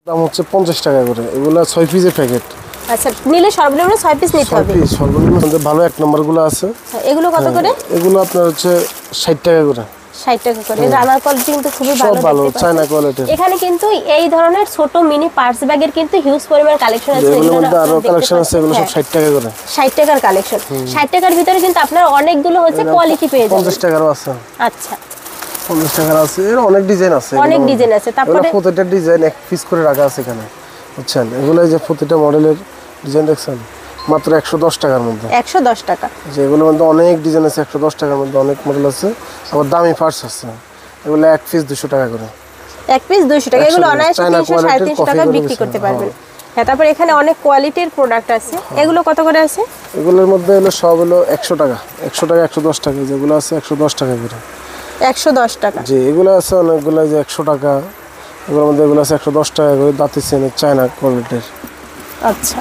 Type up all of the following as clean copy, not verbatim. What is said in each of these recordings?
দাম হচ্ছে 50 টাকা করে। এগুলো 6 পিসের প্যাকেট। আচ্ছা, নিলে সর্বনিম্ন 6 পিস নিতে হবে। 6 পিস সর্বনিম্ন। ভালো এক নম্বরগুলো আছে। এগুলো কত করে? এগুলো আপনার হচ্ছে 60 টাকা করে। 60 টাকা করে। রানার কোয়ালিটি কিন্তু খুবই ভালো, সব ভালো চায়না কোয়ালিটির। এখানে কিন্তু এই ধরনের ছোট মিনি পার্স ব্যাগের কিন্তু হিউজ পরিমাণ কালেকশন আছে। এগুলোর মধ্যে আরো কালেকশন আছে, এগুলো সব 60 টাকা করে। 60 টাকার কালেকশন। 60 টাকার ভিতরে কিন্তু আপনার অনেকগুলো হচ্ছে কোয়ালিটি পেয়ে যাবেন। 50 টাকারও আছে। আচ্ছা, 50 টাকার আছে। এর অনেক ডিজাইন আছে। অনেক ডিজাইন আছে। তারপরে প্রত্যেকটা ডিজাইন এক পিস করে রাখা আছে এখানে, বুঝছেন? এগুলো যে প্রত্যেকটা মডেলের ডিজাইন দেখছেন, মাত্র 110 টাকার মধ্যে। 110 টাকা। যেগুলোর মধ্যে অনেক ডিজাইন আছে, 110 টাকার মধ্যে অনেক মডেল আছে। আবার দামি পার্টস আছে, এগুলো এক পিস 200 টাকা করে। এক পিস 200 টাকা। এগুলো অনায়াসে 300-350 টাকা বিক্রি করতে পারবেন। হ্যাঁ, তারপর এখানে অনেক কোয়ালিটির প্রোডাক্ট আছে। এগুলো কত করে আছে? এগুলোর মধ্যে হলো সব হলো 100 টাকা, 100 টাকা, 110 টাকা। যেগুলো আছে 110 টাকা করে। 110 টাকা। জি, এগুলো আছে অনেকগুলো যে 100 টাকা। এগুলোর মধ্যে এগুলো আছে 110 টাকা করে, দাঁতি চেনের চায়না কোয়ালিটির। আচ্ছা,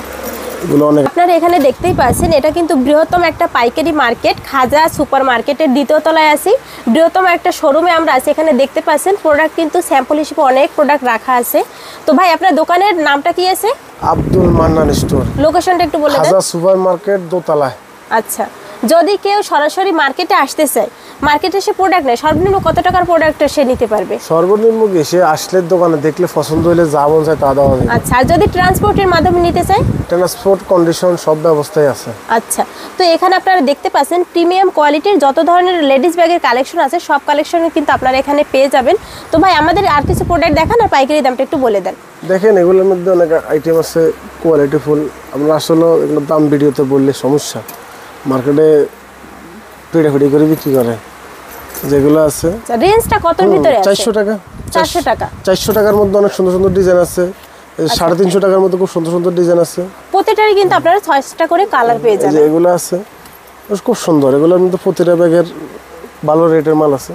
এগুলো অনেক। আপনারা এখানে দেখতেই পাচ্ছেন, এটা কিন্তু বৃহত্তম একটা পাইকারি মার্কেট। খাজা সুপার মার্কেটের দ্বিতীয় তলায় আছি। বৃহত্তম একটা শোরুমে আমরা আছি। এখানে দেখতে পাচ্ছেন প্রোডাক্ট কিন্তু স্যাম্পল হিসেবে অনেক প্রোডাক্ট রাখা আছে। তো ভাই, আপনার দোকানের নামটা কি আছে? আব্দুল মান্নান স্টোর। লোকেশনটা একটু বলে দেন। খাজা সুপার মার্কেট দোতলায়। আচ্ছা, যদি কেউ সরাসরি মার্কেটে আসতে চায়, মার্কেটে এসে প্রোডাক্ট নেয়, সর্বনিম্ন কত টাকার প্রোডাক্ট সে নিতে পারবে? সর্বনিম্ন এসে আসলে দোকানে দেখলে পছন্দ হলে যা মন চায় তা দেওয়া যাবে। আচ্ছা, আর যদি ট্রান্সপোর্টের মাধ্যমে নিতে চায়? ট্রান্সপোর্ট কন্ডিশন সব ব্যবস্থাই আছে। আচ্ছা, তো এখানে আপনারা দেখতে পাচ্ছেন প্রিমিয়াম কোয়ালিটির যত ধরনের লেডিস ব্যাগের কালেকশন আছে, সব কালেকশনই কিন্তু আপনারা এখানে পেয়ে যাবেন। তো ভাই, আমাদের আর কিছু প্রোডাক্ট দেখান আর পাইকারি দামটা একটু বলে দেন। দেখেন, এগুলোর মধ্যে অনেক আইটেম আছে, কোয়ালিটি ফুল। আমরা আসলে এগুলোর দাম ভিডিওতে বললে সমস্যা, মার্কেটে পিড়াপিড়ি করে বিক্রি করে। যেগুলো আছে রেঞ্জটা কতর ভিতরে আছে? 400 টাকা। 400 টাকা। 400 টাকার মধ্যে অনেক সুন্দর সুন্দর ডিজাইন আছে। 350 টাকার মধ্যে খুব সুন্দর সুন্দর ডিজাইন আছে। প্রতিটারই কিন্তু আপনারা 6টা করে কালার পেয়ে যাবেন। এগুলো আছে খুব সুন্দর। এগুলোর মধ্যে প্রতিটা ব্যাগের ভালো রেটের মাল আছে।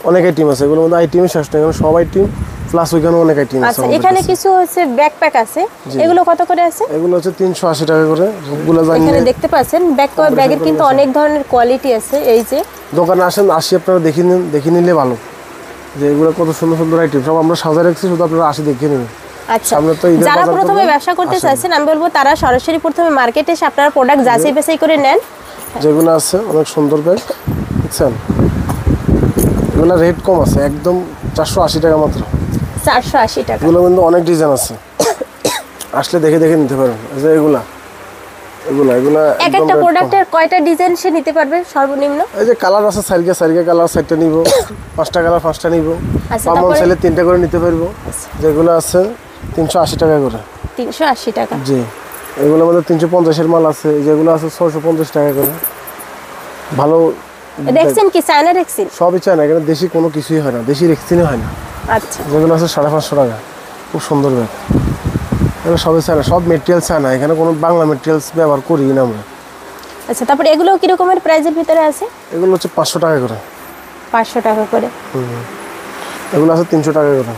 অনেক আইটেম আছে, এগুলোর মধ্যে আইটেমই শেষ নেই, সব আইটেম প্লাস ওইখানে অনেক আইটেম আছে। আচ্ছা, এখানে কিছু হচ্ছে ব্যাকপ্যাক আছে। এগুলো কত করে আছে? এগুলো হচ্ছে 380 টাকা করে। সবগুলো এখানে দেখতে পাচ্ছেন ব্যাগের কিন্তু অনেক ধরনের কোয়ালিটি আছে। এই যে দোকানে আসেন, আসি আপনারা দেখে নিলে ভালো যে এগুলো কত সুন্দর সুন্দর আইটেম, সব আমরা সাজায় রাখছি, শুধু আপনারা আসি দেখে নেবেন। আচ্ছা, যারা প্রথমে ব্যবসা করতে চাইছেন, আমি বলবো তারা সরাসরি প্রথমে মার্কেটে এসে আপনারা প্রোডাক্ট যাচাই বাছাই করে নেন। যেগুলো আছে অনেক সুন্দর ব্যাগ, বুঝছেন? এগুলো রেট কম আছে, একদম 480 টাকা মাত্র। 480 টাকা। এগুলো কিন্তু অনেক ডিজাইন আছে, আসলে দেখে দেখে নিতে পারেন। এই যে এগুলা এক একটা প্রোডাক্টের কয়টা ডিজাইন সে নিতে পারবে সর্বনিম্ন? এই যে কালার আছে, সাইডে কালার 6টা নিব, 5টা কালার 5টা নিব, পামন চাইলে 3টা করে নিতে পারবো। যেগুলো আছে 380 টাকা করে। 380 টাকা। জি, এগুলোর মধ্যে 350 এর মাল আছে। যেগুলো আছে 650 টাকা করে। ভালো রেক্সিন কি চায়না রেক্সিন? সবই চায়না, এখানে দেশি কোনো কিছুই হয় না, দেশি রেক্সিনই হয় না। আচ্ছা, যেগুলো আছে 550 টাকা। খুব সুন্দর ব্যাগ। এগুলো সবই চায়না, সব মেটেরিয়াল চায়না, এখানে কোনো বাংলা মেটেরিয়ালস ব্যবহার করি না আমরা। আচ্ছা, তারপরে এগুলো কি রকমের প্রাইসের ভিতরে আছে? এগুলো হচ্ছে 500 টাকা করে। 500 টাকা করে। এগুলো আছে 300 টাকা করে।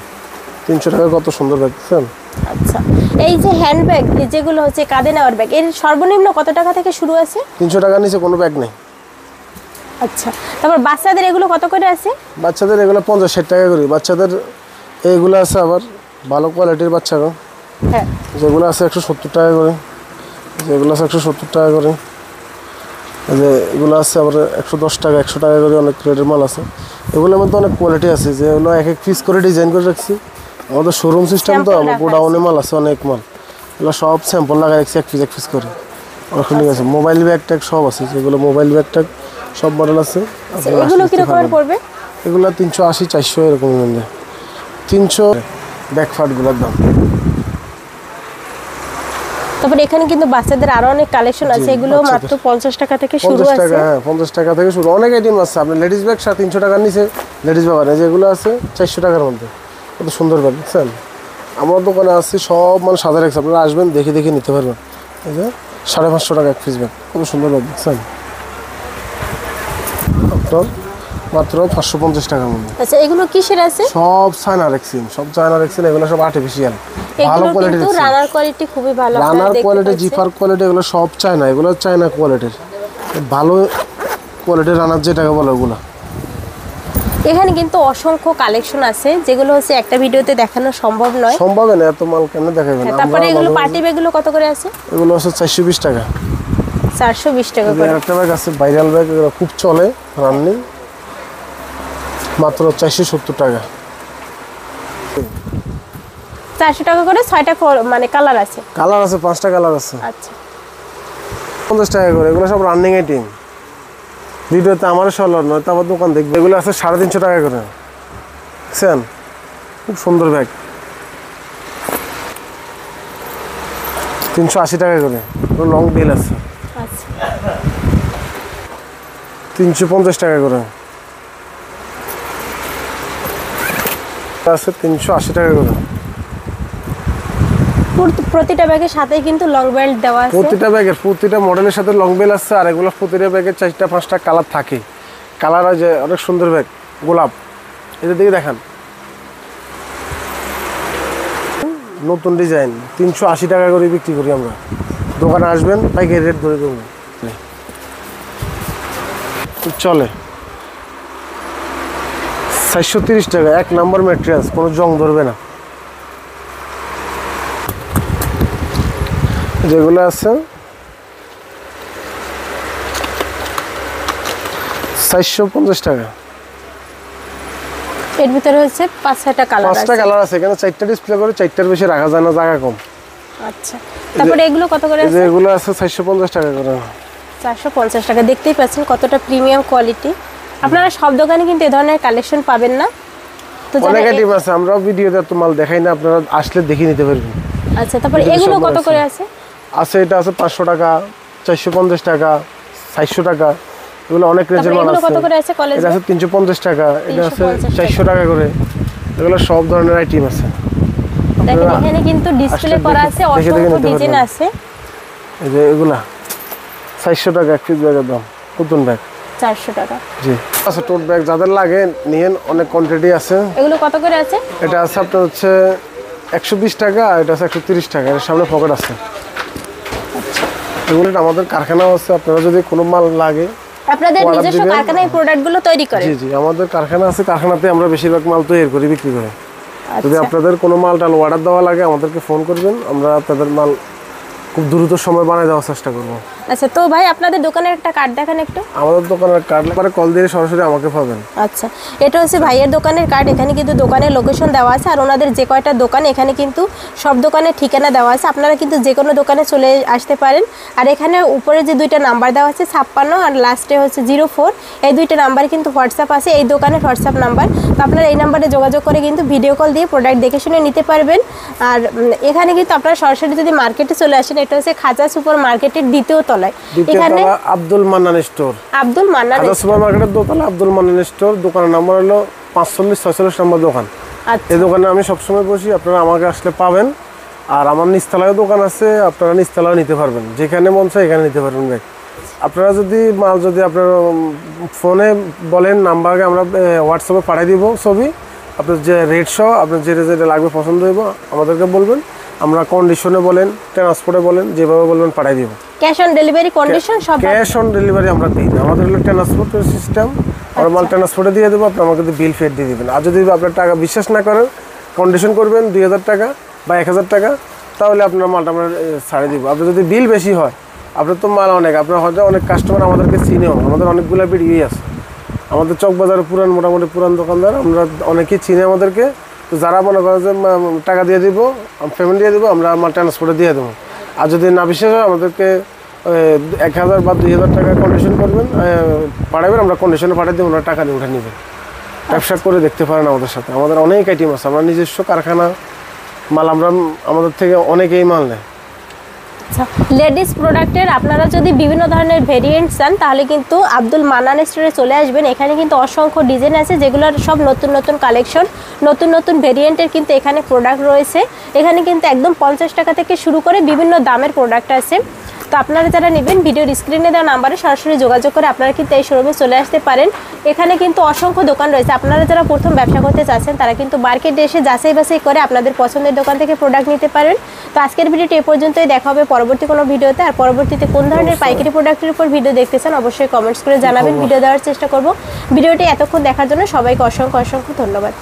300 টাকা কত সুন্দর ব্যাগ, দেখছেন? আচ্ছা, এই যে হ্যান্ড ব্যাগ যেগুলো হচ্ছে কাঁধে নেওয়ার ব্যাগ, এর সর্বনিম্ন কত টাকা থেকে শুরু আছে? 300 টাকার নিচে কোনো ব্যাগ নেই। আচ্ছা, তারপর বাচ্চাদের এগুলো কত করে আছে? বাচ্চাদের এগুলো 50-60 টাকা করে। বাচ্চাদের এইগুলো আছে আবার ভালো কোয়ালিটির বাচ্চারা। হ্যাঁ, যেগুলো আছে 170 টাকা করে। যেগুলো আছে 170 টাকা করে। যে এগুলো আছে আবার 110 টাকা, 100 টাকা করে। অনেক রেটের মাল আছে। এগুলোর মধ্যে অনেক কোয়ালিটি আছে, যেগুলো এক এক পিস করে ডিজাইন করে রাখছি। আমাদের শোরুম সিস্টেম তো, আমার গোডাউনে মাল আছে অনেক মাল। এগুলো সব স্যাম্পল লাগাই রাখছি এক পিস করে। ওখানে আছে মোবাইল ব্যাগ ট্যাগ সব আছে। যেগুলো মোবাইল ব্যাগ ট্যাগ সব মডেল আছে। এগুলো কি রকমের পড়বে? এগুলো 380, 400 এরকম মূল্যে। 300 ব্যাকফাটগুলোর দাম। তারপর এখানে কিন্তু বাচ্চাদের আরো অনেক কালেকশন আছে। এগুলো মাত্র 50 টাকা থেকে শুরু আছে। 50 টাকা, হ্যাঁ 50 টাকা থেকে শুরু। অনেক আইটেম আছে। আপনি লেডিস ব্যাগ 350 টাকার নিচে লেডিস ব্যাগ আছে। যেগুলো আছে 400 টাকার মধ্যে। কত সুন্দর ব্যাগ, দেখছেন? আমার দোকানে আছে সব মানে সাজা রাখছে, আপনারা আসবেন দেখে দেখে নিতে পারবেন। এই যে 550 টাকা এক পিস ব্যাগ, কত সুন্দর ব্যাগ, দেখছেন? আপনার মাত্র 550 টাকার মধ্যে। আচ্ছা, এগুলো কিসের আছে? সব চায়না রেক্সিন, এগুলো সব আর্টিফিশিয়াল। ভালো কোয়ালিটির, কিন্তু রানার কোয়ালিটি খুবই ভালো। রানার কোয়ালিটি, জিপার কোয়ালিটি, এগুলো সব চায়না। এগুলো চায়না কোয়ালিটির, ভালো কোয়ালিটির রানার যেটাকে বলে ওগুলো। এখানে কিন্তু অসংখ্য কালেকশন আছে যেগুলো হচ্ছে একটা ভিডিওতে দেখানো সম্ভব নয়। সম্ভব না, এত মাল কেন দেখাবেন। তারপরে এগুলো পার্টি ব্যাগগুলো কত করে আছে? এগুলো আছে 420 টাকা। 420 টাকা করে। একটা ব্যাগ আছে ভাইরাল ব্যাগ, এগুলো খুব চলে রানিং, মাত্র 470 টাকা। 400 টাকা করে 6টা মানে কালার আছে। কালার আছে 5টা কালার আছে। আচ্ছা 50 টাকা করে। এগুলো সব রানিং আইটেম, ভিডিওতে আমারও সলার নয়, তো আমার দোকান দেখবে। এগুলো আছে 350 টাকা করে, দেখছেন খুব সুন্দর ব্যাগ। 380 টাকা করে লং বিল আছে। আচ্ছা 350 টাকা করে আছে, 380 টাকা করে। প্রতিটা ব্যাগের সাথে কিন্তু লং বেল্ট দেওয়া আছে। প্রতিটা মডেলের সাথে লং বেল আছে। আর এগুলো প্রতিটা ব্যাগের 4টা 5টা কালার থাকে। কালার আছে অনেক সুন্দর ব্যাগ, গোলাপ। এদের দিকে দেখান, নতুন ডিজাইন। 380 টাকা করে বিক্রি করি আমরা। দোকানে আসবেন, পাইকারি রেট ধরে দেবো, চলে। 430 টাকা, 1 নম্বর ম্যাটেরিয়ালস, কোনো জং ধরবে না। যেগুলো আছে 450 টাকা। এর ভিতরে হচ্ছে 5-6টা কালার আছে। 5টা কালার আছে, এখানে 4টা ডিসপ্লে করে, 4টার বেশি রাখা যায় না, জায়গা কম। আচ্ছা তারপরে এগুলো কত করে আছে? এগুলো আছে 450 টাকা করে। 450 টাকা। দেখতেই পাচ্ছেন কতটা প্রিমিয়াম কোয়ালিটি। আপনারা সব দোকানে কিন্তু এই ধরনের কালেকশন পাবেন না। তো অনেক আইটেম আছে, আমরা ভিডিওতে তো মাল দেখাই না, আপনারা আসলে দেখে নিতে পারবেন। আচ্ছা তারপরে এগুলো কত করে আছে? এটা আছে 500 টাকা, 450 টাকা, 400 টাকা। এগুলো অনেক রেঞ্জের মাল আছে। কত করে আছে কলেজ? এটা আছে 350 টাকা, এটা আছে 400 টাকা করে। এগুলো সব ধরনের আইটেম আছে। দেখেন এখানে কিন্তু ডিসপ্লে করা আছে, অসংখ্য ডিজাইন আছে। এই যে এগুলা 400 টাকা এক পিস ব্যাগের দাম, নতুন ব্যাগ 400 টাকা। জি আচ্ছা, টোট ব্যাগ যাদের লাগে নিয়েন, অনেক কোয়ান্টিটি আছে। এগুলো কত করে আছে? এটা আছে আপনার হচ্ছে 120 টাকা, এটা আছে 130 টাকা। এর সামনে পকেট আছে। এগুলো আমাদের কারখানাও আছে, আপনারা যদি কোনো মাল লাগে আপনাদের নিজস্ব কারখানায় এই প্রোডাক্টগুলো তৈরি করে? জি জি, আমাদের কারখানা আছে, কারখানাতে আমরা বেশিরভাগ মাল তৈরি করি, বিক্রি করি। যদি আপনাদের কোনো মালটা অর্ডার দেওয়া লাগে আমাদেরকে ফোন করবেন, আমরা আপনাদের মাল খুব দ্রুত সময় বানিয়ে দেওয়ার চেষ্টা করব। আচ্ছা তো ভাই আপনাদের দোকানের একটা কার্ড দেখান একটু। আমাদের দোকানের কার্ড পরে কল দিয়ে সরাসরি আমাকে পাবেন। আচ্ছা এটা হচ্ছে ভাইয়ের দোকানের কার্ড। এখানে কিন্তু দোকানের লোকেশন দেওয়া আছে, আর ওনাদের যে কয়টা দোকান এখানে কিন্তু সব দোকানের ঠিকানা দেওয়া আছে। আপনারা কিন্তু যে কোনো দোকানে চলে আসতে পারেন। আর এখানে উপরে যে 2টা নাম্বার দেওয়া আছে 56 আর লাস্টে হচ্ছে 04, এই 2টা নাম্বার কিন্তু হোয়াটসঅ্যাপ আছে, এই দোকানের হোয়াটসঅ্যাপ নাম্বার। তো আপনারা এই নাম্বারে যোগাযোগ করে কিন্তু ভিডিও কল দিয়ে প্রোডাক্ট দেখে শুনে নিতে পারবেন। আর এখানে কিন্তু আপনারা সরাসরি যদি মার্কেটে চলে আসেন, এটা হচ্ছে খাজা সুপার মার্কেটের 2য় তলায়। এখানে আব্দুল মান্নান স্টোর, আব্দুল মান্নান সুপার মার্কেটের দোতলা আব্দুল মান্নান স্টোর। দোকানের নাম্বার হলো 4546 নম্বর দোকান। আচ্ছা এই দোকানে আমি সবসময় বসি, আপনারা আমাকে আসলে পাবেন। আর আমার নিচতলায় দোকান আছে, আপনারা নিচতলায় নিতে পারবেন, যেখানে মন চায় এখানে নিতে পারবেন ব্যাগ। আপনারা যদি মাল যদি আপনারা ফোনে বলেন, নাম্বারকে আমরা হোয়াটসঅ্যাপে পাঠিয়ে দিব ছবি, আপনার যে রেট সহ আপনার যেটা যেটা লাগবে পছন্দ হইব আমাদেরকে বলবেন। আমরা কন্ডিশনে বলেন, ট্রান্সপোর্টে বলেন, যেভাবে বলবেন পাঠিয়ে দিব। ক্যাশ অন ডেলিভারি কন্ডিশন সব? ক্যাশ অন ডেলিভারি আমরা দিই না, আমাদের হলো ট্রান্সপোর্টের সিস্টেম। আমরা মাল ট্রান্সপোর্টে দিয়ে দেবো, আপনি আমাকে বিল ফেড দিয়ে দেবেন। আর যদি আপনার টাকা বিশ্বাস না করেন, কন্ডিশন করবেন 2000 টাকা বা 1000 টাকা, তাহলে আপনার মালটা আমরা ছাড়ে দিব। আপনার যদি বিল বেশি হয়, আপনার তো মাল অনেক, আপনার হয়তো অনেক কাস্টমার আমাদেরকে চিনেও, আমাদের অনেকগুলো ভিডিওই আছে। আমাদের চকবাজারে মোটামুটি পুরান দোকানদার, আমরা অনেকেই চিনি আমাদেরকে। তো যারা মনে করে যে টাকা দিয়ে দিব, পেমেন্ট দিয়ে দেবো, আমরা মাল ট্রান্সপোর্টে দিয়ে দেবো। আর যদি না বিশ্বাস হয়, আমাদেরকে 1000 বা 2000 টাকা কন্ডিশন করবেন, পাঠাবেন, আমরা কন্ডিশনে পাঠিয়ে দেবো, ওনারা টাকা নিয়ে উঠে নেবেন। ব্যবসা করে দেখতে পারেন আমাদের সাথে। আমাদের অনেক আইটেম আছে, আমরা নিজস্ব কারখানা, মাল আমরা আমাদের থেকে অনেকেই মাল নেয়। আচ্ছা লেডিস প্রোডাক্টের আপনারা যদি বিভিন্ন ধরনের ভেরিয়েন্ট চান, তাহলে কিন্তু আব্দুল মান্নান স্টোরে চলে আসবেন। এখানে কিন্তু অসংখ্য ডিজাইন আছে, যেগুলোর সব নতুন নতুন কালেকশন, নতুন নতুন ভেরিয়েন্টের কিন্তু এখানে প্রোডাক্ট রয়েছে। এখানে কিন্তু একদম 50 টাকা থেকে শুরু করে বিভিন্ন দামের প্রোডাক্ট আছে। তো আপনারা যারা নেবেন ভিডিওর স্ক্রিনে দেওয়া নাম্বারে সরাসরি যোগাযোগ করে আপনারা কিন্তু এই শোরুমে চলে আসতে পারেন। এখানে কিন্তু অসংখ্য দোকান রয়েছে। আপনারা যারা প্রথম ব্যবসা করতে চাচ্ছেন তারা কিন্তু মার্কেটে এসে যাচাই বাছাই করে আপনাদের পছন্দের দোকান থেকে প্রোডাক্ট নিতে পারেন। তো আজকের ভিডিওটি এ পর্যন্তই, দেখা হবে পরবর্তী কোনো ভিডিওতে। আর পরবর্তীতে কোন ধরনের পাইকারি প্রোডাক্টের উপর ভিডিও দেখতে চান অবশ্যই কমেন্টস করে জানাবেন, ভিডিও দেওয়ার চেষ্টা করব। ভিডিওটি এতক্ষণ দেখার জন্য সবাইকে অসংখ্য ধন্যবাদ।